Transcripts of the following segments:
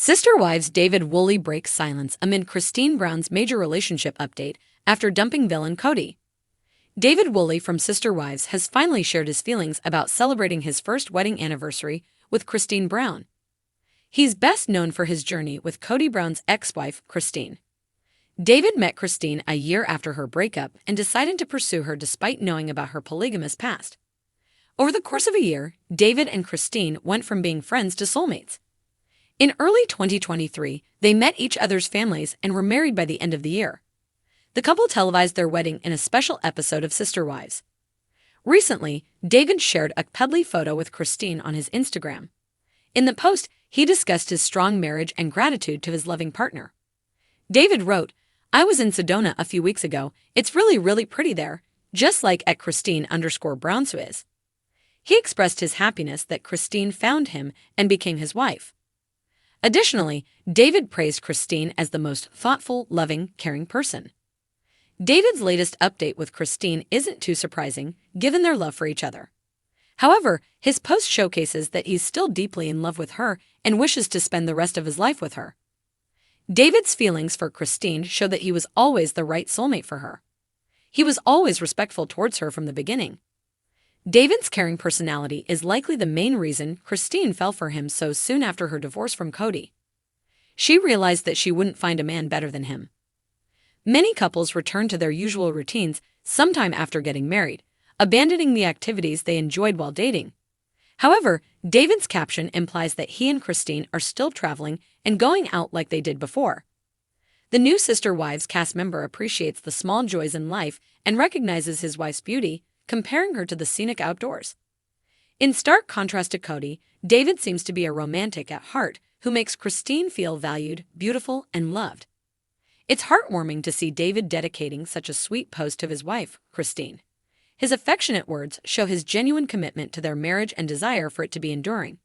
Sister Wives David Woolley breaks silence amid Cristin Brown's major relationship update after dumping villain Kody. David Woolley from Sister Wives has finally shared his feelings about celebrating his first wedding anniversary with Cristin Brown. He's best known for his journey with Kody Brown's ex-wife, Cristin. David met Cristin a year after her breakup and decided to pursue her despite knowing about her polygamous past. Over the course of a year, David and Cristin went from being friends to soulmates. In early 2023, they met each other's families and were married by the end of the year. The couple televised their wedding in a special episode of Sister Wives. Recently, David shared a cuddly photo with Cristin on his Instagram. In the post, he discussed his strong marriage and gratitude to his loving partner. David wrote, "I was in Sedona a few weeks ago. It's really pretty there, just like at Cristin_Brown's is." He expressed his happiness that Cristin found him and became his wife. Additionally, David praised Cristin as the most thoughtful, loving, caring person. David's latest update with Cristin isn't too surprising, given their love for each other. However, his post showcases that he's still deeply in love with her and wishes to spend the rest of his life with her. David's feelings for Cristin show that he was always the right soulmate for her. He was always respectful towards her from the beginning. David's caring personality is likely the main reason Cristin fell for him so soon after her divorce from Kody. She realized that she wouldn't find a man better than him. Many couples return to their usual routines sometime after getting married, abandoning the activities they enjoyed while dating. However, David's caption implies that he and Cristin are still traveling and going out like they did before. The new Sister Wives cast member appreciates the small joys in life and recognizes his wife's beauty, comparing her to the scenic outdoors. In stark contrast to Kody, David seems to be a romantic at heart who makes Cristin feel valued, beautiful, and loved. It's heartwarming to see David dedicating such a sweet post to his wife, Cristin. His affectionate words show his genuine commitment to their marriage and desire for it to be enduring.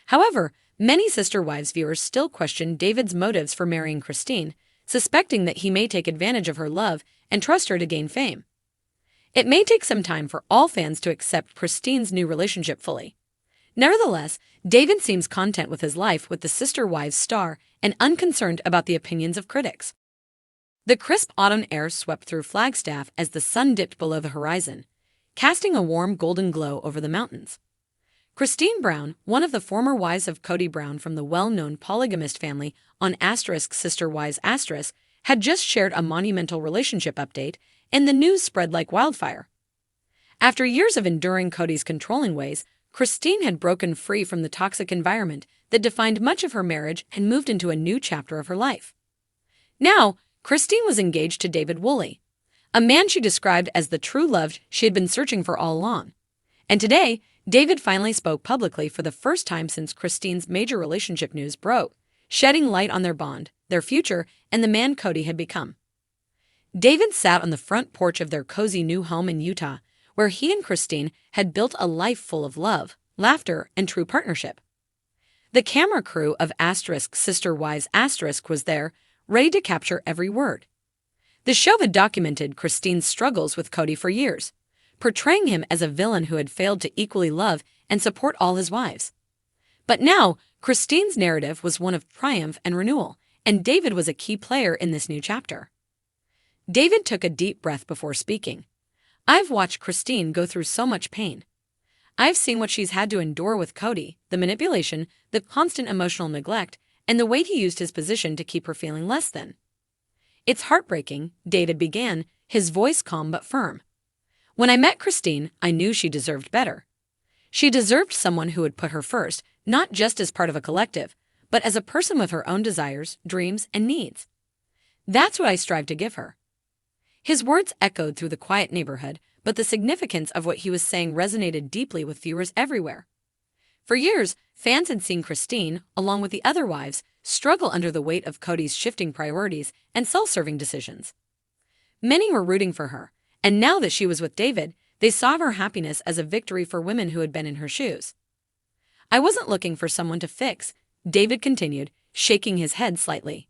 However, many Sister Wives viewers still question David's motives for marrying Cristin, suspecting that he may take advantage of her love and trust her to gain fame. It may take some time for all fans to accept Cristin's new relationship fully. Nevertheless, David seems content with his life with the Sister Wives star and unconcerned about the opinions of critics. The crisp autumn air swept through Flagstaff as the sun dipped below the horizon, casting a warm golden glow over the mountains. Cristin Brown, one of the former wives of Kody Brown from the well-known polygamist family on Sister Wives had just shared a monumental relationship update, and the news spread like wildfire. After years of enduring Kody's controlling ways, Cristin had broken free from the toxic environment that defined much of her marriage and moved into a new chapter of her life. Now, Cristin was engaged to David Woolley, a man she described as the true love she had been searching for all along. And today, David finally spoke publicly for the first time since Cristin's major relationship news broke, shedding light on their bond, their future, and the man Kody had become. David sat on the front porch of their cozy new home in Utah, where he and Cristin had built a life full of love, laughter, and true partnership. The camera crew of Sister Wives was there, ready to capture every word. The show had documented Cristin's struggles with Kody for years, portraying him as a villain who had failed to equally love and support all his wives. But now, Cristin's narrative was one of triumph and renewal, and David was a key player in this new chapter. David took a deep breath before speaking. "I've watched Cristin go through so much pain. I've seen what she's had to endure with Kody, the manipulation, the constant emotional neglect, and the way he used his position to keep her feeling less than. It's heartbreaking," David began, his voice calm but firm. "When I met Cristin, I knew she deserved better. She deserved someone who would put her first, not just as part of a collective, but as a person with her own desires, dreams, and needs. That's what I strive to give her." His words echoed through the quiet neighborhood, but the significance of what he was saying resonated deeply with viewers everywhere. For years, fans had seen Cristin, along with the other wives, struggle under the weight of Kody's shifting priorities and self-serving decisions. Many were rooting for her, and now that she was with David, they saw her happiness as a victory for women who had been in her shoes. "I wasn't looking for someone to fix," David continued, shaking his head slightly.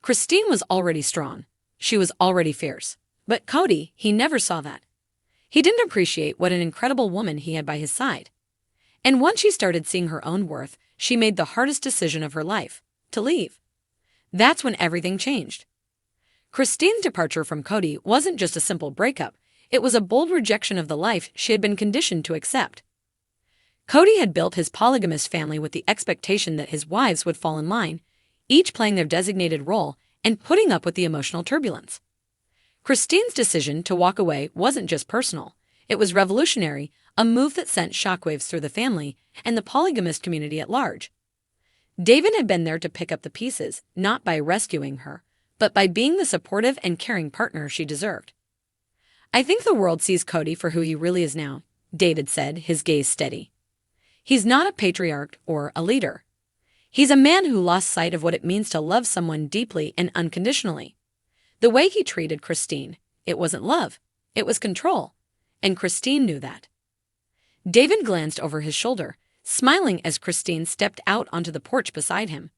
"Cristin was already strong. She was already fierce. But Kody, he never saw that. He didn't appreciate what an incredible woman he had by his side. And once she started seeing her own worth, she made the hardest decision of her life, to leave. That's when everything changed. Cristin's departure from Kody wasn't just a simple breakup, it was a bold rejection of the life she had been conditioned to accept. Kody had built his polygamous family with the expectation that his wives would fall in line, each playing their designated role and putting up with the emotional turbulence. Cristin's decision to walk away wasn't just personal, it was revolutionary, a move that sent shockwaves through the family and the polygamist community at large. David had been there to pick up the pieces, not by rescuing her, but by being the supportive and caring partner she deserved. "I think the world sees Kody for who he really is now," David said, his gaze steady. "He's not a patriarch or a leader. He's a man who lost sight of what it means to love someone deeply and unconditionally. The way he treated Cristin, it wasn't love, it was control, and Cristin knew that." David glanced over his shoulder, smiling as Cristin stepped out onto the porch beside him.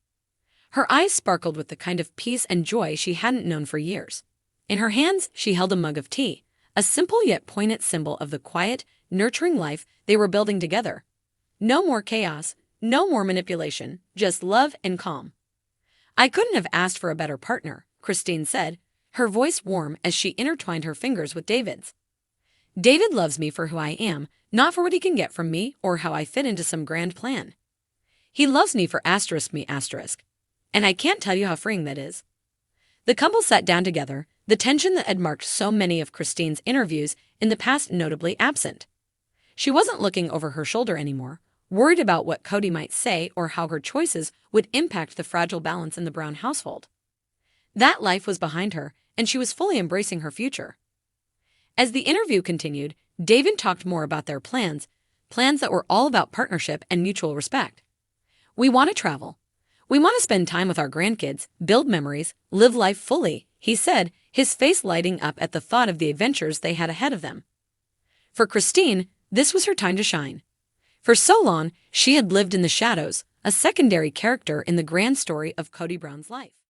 Her eyes sparkled with the kind of peace and joy she hadn't known for years. In her hands, she held a mug of tea, a simple yet poignant symbol of the quiet, nurturing life they were building together. No more chaos, no more manipulation, just love and calm. "I couldn't have asked for a better partner," Cristin said, her voice warm as she intertwined her fingers with David's. "David loves me for who I am, not for what he can get from me or how I fit into some grand plan. He loves me for *me*, and I can't tell you how freeing that is." The couple sat down together, the tension that had marked so many of Cristin's interviews in the past notably absent. She wasn't looking over her shoulder anymore, worried about what Kody might say or how her choices would impact the fragile balance in the Brown household. That life was behind her, and she was fully embracing her future. As the interview continued, David talked more about their plans that were all about partnership and mutual respect. "We want to travel. We want to spend time with our grandkids, build memories, live life fully," he said, his face lighting up at the thought of the adventures they had ahead of them. For Cristin, this was her time to shine. For so long, she had lived in the shadows, a secondary character in the grand story of Kody Brown's life.